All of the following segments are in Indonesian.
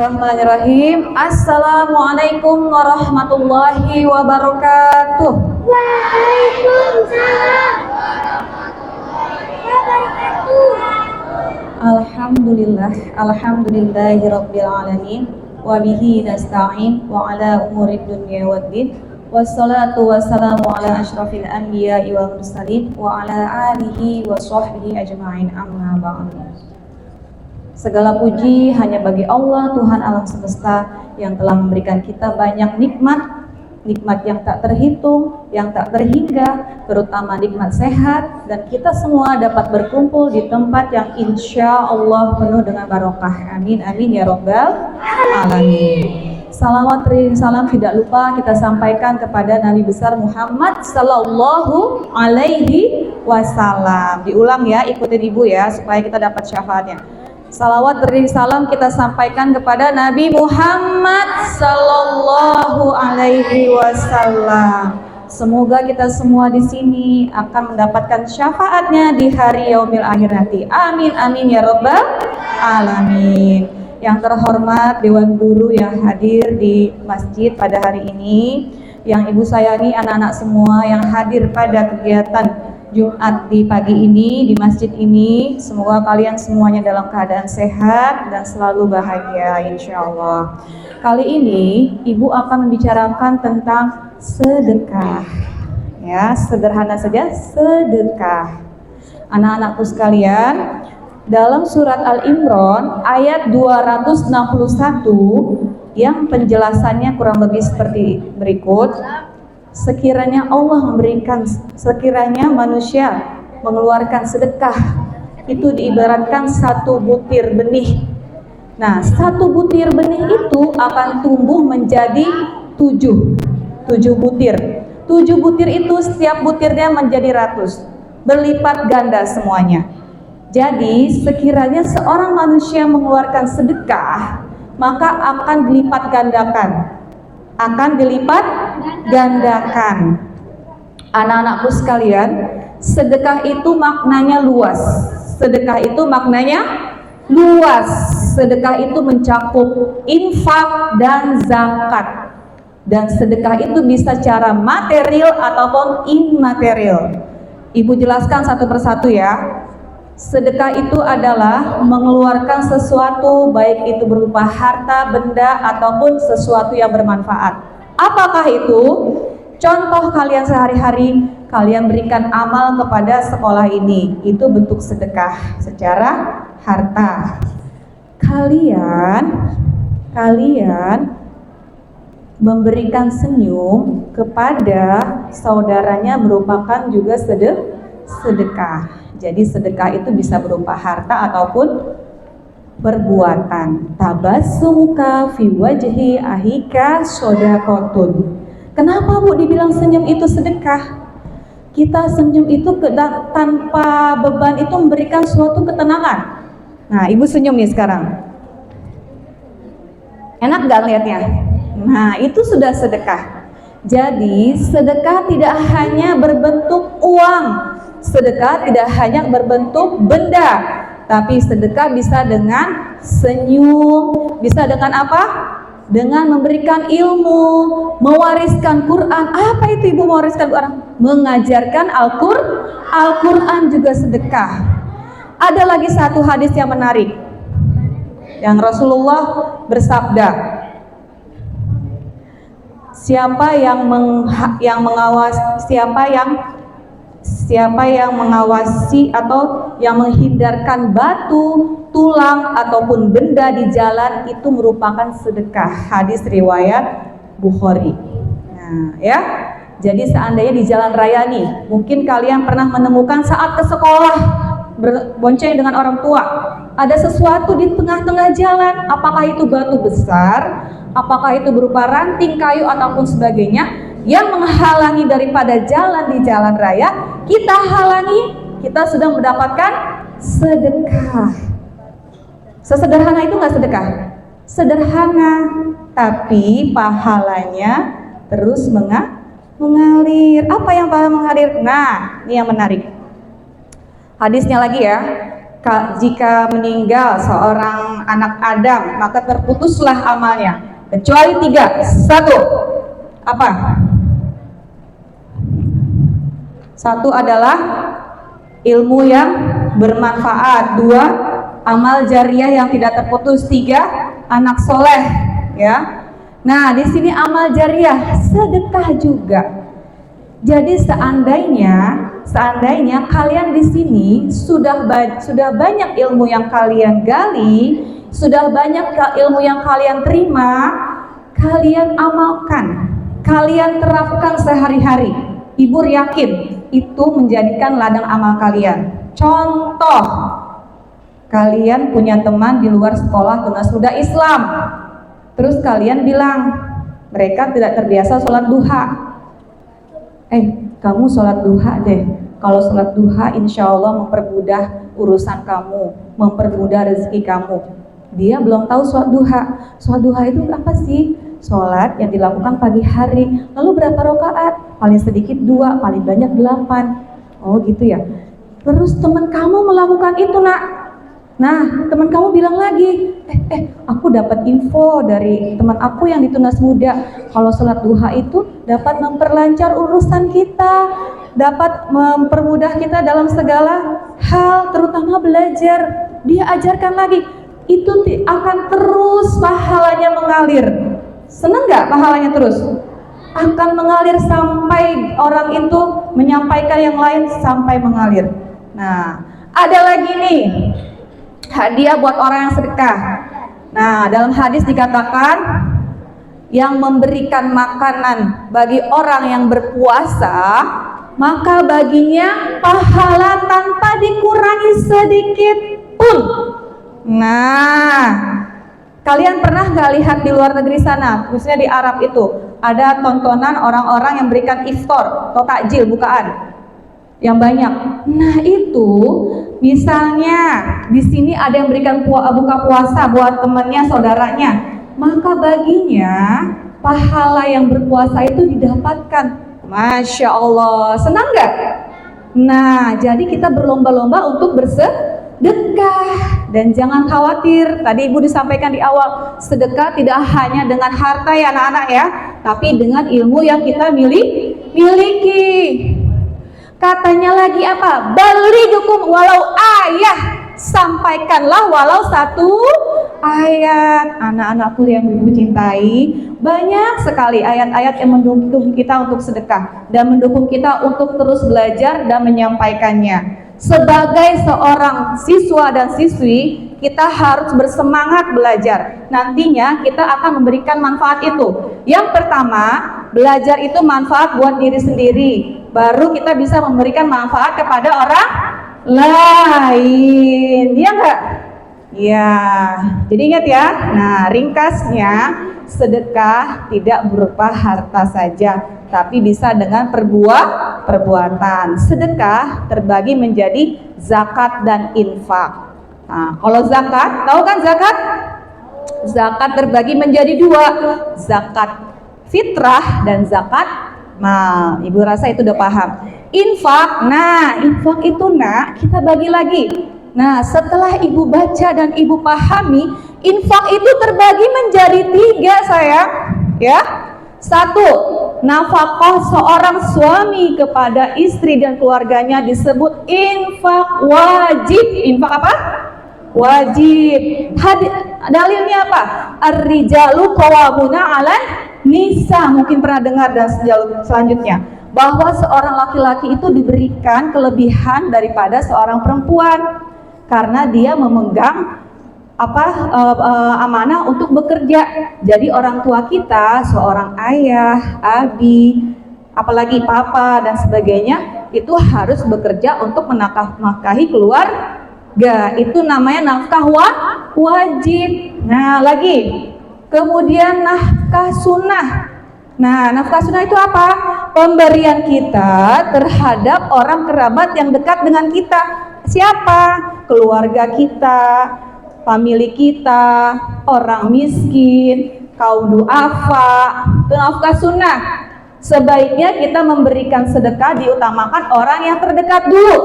Bismillahirrahmanirrahim. Assalamualaikum warahmatullahi wabarakatuh. Waalaikumsalam Alhamdulillah, alhamdulillahirabbil alamin wa bihi nasta'in wa ala umuri dunya waddin. Wassalatu wassalamu ala asyrafil anbiya'i wal mursalin wa ala alihi wa sahbihi ajma'in, amma ba'du. Segala puji hanya bagi Allah, Tuhan alam semesta, yang telah memberikan kita banyak nikmat yang tak terhitung, yang tak terhingga, terutama nikmat sehat, dan kita semua dapat berkumpul di tempat yang insya Allah penuh dengan barokah. Amin, amin ya rabbal alamin. Salawat dan salam tidak lupa kita sampaikan kepada Nabi besar Muhammad Sallallahu Alaihi Wasallam. Diulang ya, ikutin ibu ya, supaya kita dapat syafaatnya. Salawat dan salam kita sampaikan kepada Nabi Muhammad Sallallahu Alaihi Wasallam. Semoga kita semua di sini akan mendapatkan syafaatnya di hari yaumil akhir nanti. Amin, amin ya rabbal alamin. Yang terhormat Dewan Guru yang hadir di masjid pada hari ini, yang ibu sayangi anak-anak semua yang hadir pada kegiatan Jumat di pagi ini di masjid ini, semoga kalian semuanya dalam keadaan sehat dan selalu bahagia insya Allah. Kali ini ibu akan membicarakan tentang sedekah. Ya, sederhana saja, sedekah. Anak-anakku sekalian, dalam surat Al-Imran ayat 261 yang penjelasannya kurang lebih seperti berikut. Sekiranya manusia mengeluarkan sedekah, itu diibaratkan satu butir benih. Nah, satu butir benih itu akan tumbuh menjadi 7 butir. 7 butir itu setiap butirnya menjadi 100, berlipat ganda semuanya. Jadi sekiranya seorang manusia mengeluarkan sedekah, maka akan dilipat gandakan. Anak-anakku sekalian, sedekah itu maknanya luas. Sedekah itu mencakup infak dan zakat. Dan sedekah itu bisa secara material ataupun immaterial. Ibu jelaskan satu persatu ya. Sedekah itu adalah mengeluarkan sesuatu, baik itu berupa harta, benda, ataupun sesuatu yang bermanfaat. Apakah itu? Contoh kalian sehari-hari, kalian berikan amal kepada sekolah ini, itu bentuk sedekah secara harta. Kalian memberikan senyum kepada saudaranya merupakan juga sedekah. Jadi sedekah itu bisa berupa harta ataupun perbuatan. Tabassumuka fi wajhi ahika shadaqatun. Kenapa Bu dibilang senyum itu sedekah? Kita senyum itu tanpa beban itu memberikan suatu ketenangan. Nah, Ibu senyum nih sekarang. Enak gak lihatnya? Nah, itu sudah sedekah. Jadi sedekah tidak hanya berbentuk uang. Sedekah tidak hanya berbentuk benda, tapi sedekah bisa dengan senyum, bisa dengan apa? Dengan memberikan ilmu, mewariskan Quran. Apa itu Ibu mewariskan Quran? Mengajarkan Al-Quran juga sedekah. Ada lagi satu hadis yang menarik, yang Rasulullah bersabda, siapa yang mengawasi atau yang menghindarkan batu, tulang ataupun benda di jalan itu merupakan sedekah. Hadis riwayat Bukhari. Nah, ya. Jadi seandainya di jalan raya nih, mungkin kalian pernah menemukan saat ke sekolah berbonceng dengan orang tua, ada sesuatu di tengah-tengah jalan, apakah itu batu besar, apakah itu berupa ranting kayu ataupun sebagainya yang menghalangi daripada jalan di jalan raya, kita halangi, kita sudah mendapatkan sedekah. Sesederhana itu nggak sedekah? Sederhana, tapi pahalanya terus mengalir. Apa yang pahala mengalir? Nah, ini yang menarik. Hadisnya lagi ya. Jika meninggal seorang anak Adam, maka terputuslah amalnya. Kecuali 3. 1. Apa? 1 adalah ilmu yang bermanfaat. 2. Amal jariah yang tidak terputus. 3. Anak soleh. Ya. Nah, di sini amal jariah, sedekah juga. Jadi seandainya kalian di sini sudah banyak ilmu yang kalian gali, sudah banyak ilmu yang kalian terima, kalian amalkan, kalian terapkan sehari-hari. Ibu yakin itu menjadikan ladang amal kalian. Contoh, kalian punya teman di luar sekolah tunas muda Islam, terus kalian bilang mereka tidak terbiasa sholat duha. Kamu sholat duha deh. Kalau sholat duha insya Allah mempermudah urusan kamu, mempermudah rezeki kamu. Dia belum tahu sholat duha. Sholat duha itu apa sih? Sholat yang dilakukan pagi hari. Lalu berapa rakaat? Paling sedikit 2, paling banyak 8. Oh gitu ya. Terus teman kamu melakukan itu, nak. Nah, teman kamu bilang lagi, aku dapat info dari teman aku yang di tunas muda, kalau sholat duha itu dapat memperlancar urusan kita, dapat mempermudah kita dalam segala hal, terutama belajar. Dia ajarkan lagi, itu akan terus pahalanya mengalir. Senang gak pahalanya terus? Akan mengalir sampai orang itu menyampaikan yang lain sampai mengalir. Nah, ada lagi nih, hadiah buat orang yang sedekah. Nah, dalam hadis dikatakan yang memberikan makanan bagi orang yang berpuasa, maka baginya pahala tanpa dikurangi sedikit pun. Nah, kalian pernah gak lihat di luar negeri sana, khususnya di Arab itu, ada tontonan orang-orang yang berikan iftar atau takjil bukaan yang banyak. Nah, itu misalnya di sini ada yang berikan buka puasa buat temannya, saudaranya, maka baginya pahala yang berpuasa itu didapatkan. Masya Allah, senang gak? Nah, jadi kita berlomba-lomba untuk bersedekah. Dan jangan khawatir, tadi ibu disampaikan di awal, sedekah tidak hanya dengan harta ya anak-anak ya, tapi dengan ilmu yang kita miliki. Katanya lagi apa? Balighukum walau ayah, sampaikanlah walau 1 ayat. Anak-anakku yang ibu cintai, banyak sekali ayat-ayat yang mendukung kita untuk sedekah dan mendukung kita untuk terus belajar dan menyampaikannya. Sebagai seorang siswa dan siswi, kita harus bersemangat belajar. Nantinya kita akan memberikan manfaat itu. Yang pertama, belajar itu manfaat buat diri sendiri. Baru kita bisa memberikan manfaat kepada orang lain. Iya enggak? Ya, jadi ingat ya. Nah, ringkasnya, sedekah tidak berupa harta saja, tapi bisa dengan perbuatan. Sedekah terbagi menjadi zakat dan infak. Nah, kalau zakat, tahu kan zakat? Zakat terbagi menjadi 2, zakat fitrah dan zakat mal. Ibu rasa itu udah paham. Infak, nah infak itu nak kita bagi lagi. Nah, setelah ibu baca dan ibu pahami, infak itu terbagi menjadi 3 sayang. Ya, 1, nafkah seorang suami kepada istri dan keluarganya disebut infak wajib. Infak apa? Wajib. Dalilnya apa? Ar-rijalu qawwamuna 'alan nisa. Mungkin pernah dengar dan selanjutnya bahwa seorang laki-laki itu diberikan kelebihan daripada seorang perempuan karena dia memegang amanah untuk bekerja. Jadi orang tua kita, seorang ayah, abi, apalagi papa dan sebagainya, itu harus bekerja untuk menafkahi keluarga. Itu namanya nafkah wajib. Nah, lagi kemudian nafkah sunnah. Nah, nafkah sunnah itu apa? Pemberian kita terhadap orang kerabat yang dekat dengan kita. Siapa? Keluarga kita, famili kita, orang miskin, kaum duafa. Itu nafkah sunnah. Sebaiknya kita memberikan sedekah diutamakan orang yang terdekat dulu.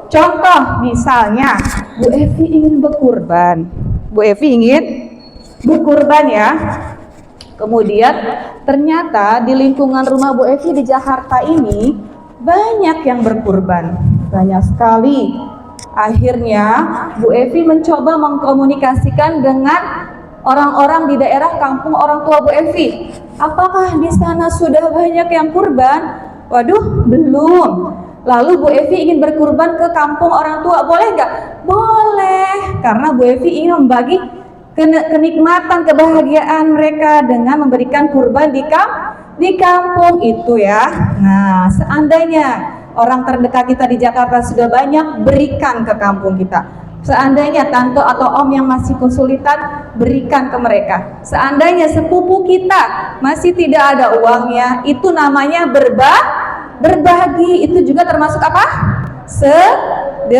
Contoh misalnya Bu Evi ingin berkurban. Bu Evi ingin berkurban ya. Kemudian ternyata di lingkungan rumah Bu Evi di Jakarta ini banyak yang berkurban. Banyak sekali. Akhirnya Bu Evi mencoba mengkomunikasikan dengan orang-orang di daerah kampung orang tua Bu Evi. Apakah di sana sudah banyak yang kurban? Waduh, belum. Lalu Bu Evi ingin berkurban ke kampung orang tua, boleh nggak? Boleh, karena Bu Evi ingin membagi kenikmatan, kebahagiaan mereka dengan memberikan kurban di kampung itu ya. Nah, seandainya orang terdekat kita di Jakarta sudah banyak, berikan ke kampung kita. Seandainya tante atau om yang masih kesulitan, berikan ke mereka. Seandainya sepupu kita masih tidak ada uangnya, itu namanya berbagi. Itu juga termasuk apa? Sedekah.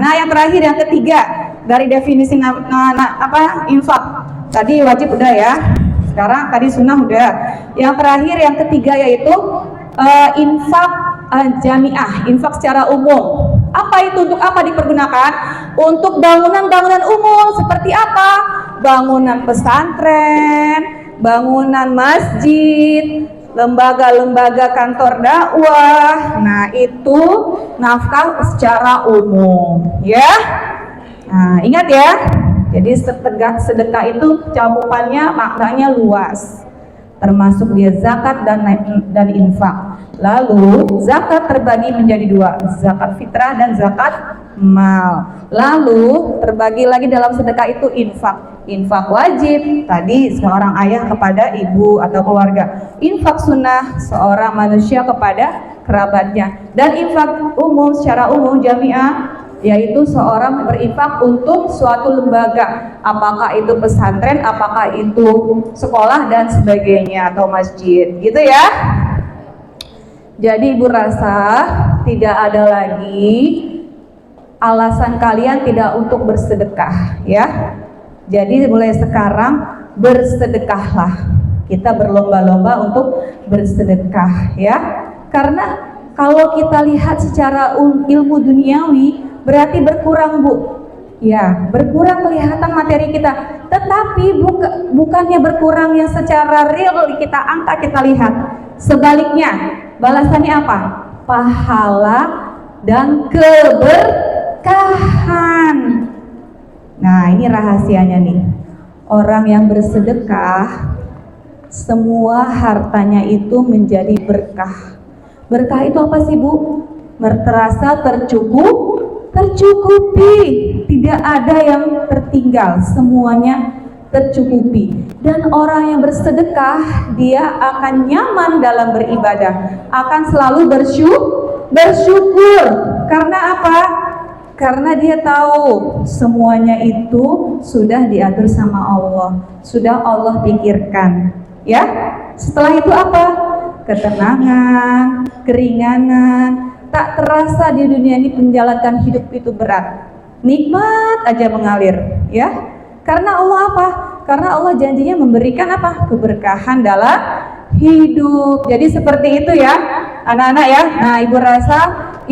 Nah, yang terakhir, yang ketiga dari definisi infak. Tadi wajib udah ya. Sekarang tadi sunnah udah. Yang terakhir, yang ketiga yaitu infak jamiah, infak secara umum. Apa itu? Untuk apa dipergunakan? Untuk bangunan-bangunan umum. Seperti apa? Bangunan pesantren, bangunan masjid, lembaga-lembaga kantor dakwah. Nah, itu nafkah secara umum ya. Nah, ingat ya. Jadi sedekah itu cakupannya maknanya luas, termasuk dia zakat dan infak. Lalu zakat terbagi menjadi dua, zakat fitrah dan zakat mal. Lalu terbagi lagi dalam sedekah itu infak wajib, tadi seorang ayah kepada ibu atau keluarga. Infak sunnah, seorang manusia kepada kerabatnya. Dan infak umum, secara umum jamiah, yaitu seorang berinfak untuk suatu lembaga, apakah itu pesantren, apakah itu sekolah dan sebagainya, atau masjid, gitu ya. Jadi ibu rasa tidak ada lagi alasan kalian tidak untuk bersedekah ya. Jadi mulai sekarang bersedekahlah. Kita berlomba-lomba untuk bersedekah ya. Karena kalau kita lihat secara ilmu duniawi berarti berkurang Bu. Ya, berkurang kelihatan materi kita. Tetapi bukannya berkurang yang secara real kita angka, kita lihat. Sebaliknya, balasannya apa? Pahala dan keberkahan. Nah, ini rahasianya nih. Orang yang bersedekah, semua hartanya itu menjadi berkah. Berkah itu apa sih Bu? Merasa tercukupi, tidak ada yang tertinggal, semuanya tercukupi. Dan orang yang bersedekah, dia akan nyaman dalam beribadah, akan selalu bersyukur. Karena apa? Karena dia tahu semuanya itu sudah diatur sama Allah, sudah Allah pikirkan ya. Setelah itu apa? Ketenangan, keringanan. Tak terasa di dunia ini menjalankan hidup itu berat, nikmat aja mengalir ya. Karena Allah apa? Karena Allah janjinya memberikan apa? Keberkahan dalam hidup. Jadi seperti itu ya anak-anak ya. Nah, ibu rasa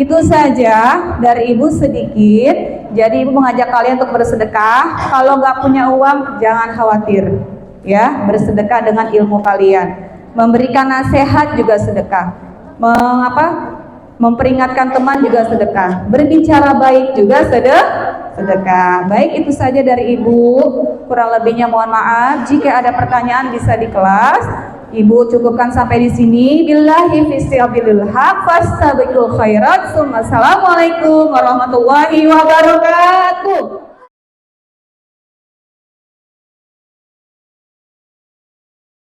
itu saja dari ibu sedikit. Jadi ibu mengajak kalian untuk bersedekah. Kalau nggak punya uang jangan khawatir ya, bersedekah dengan ilmu kalian. Memberikan nasihat juga sedekah. Memperingatkan teman juga sedekah, berbicara baik juga sedekah. Baik, itu saja dari ibu, kurang lebihnya mohon maaf. Jika ada pertanyaan bisa di kelas. Ibu cukupkan sampai di sini. Billahi fisabilil haq fastabiqul khairat. Assalamualaikum warahmatullahi wabarakatuh.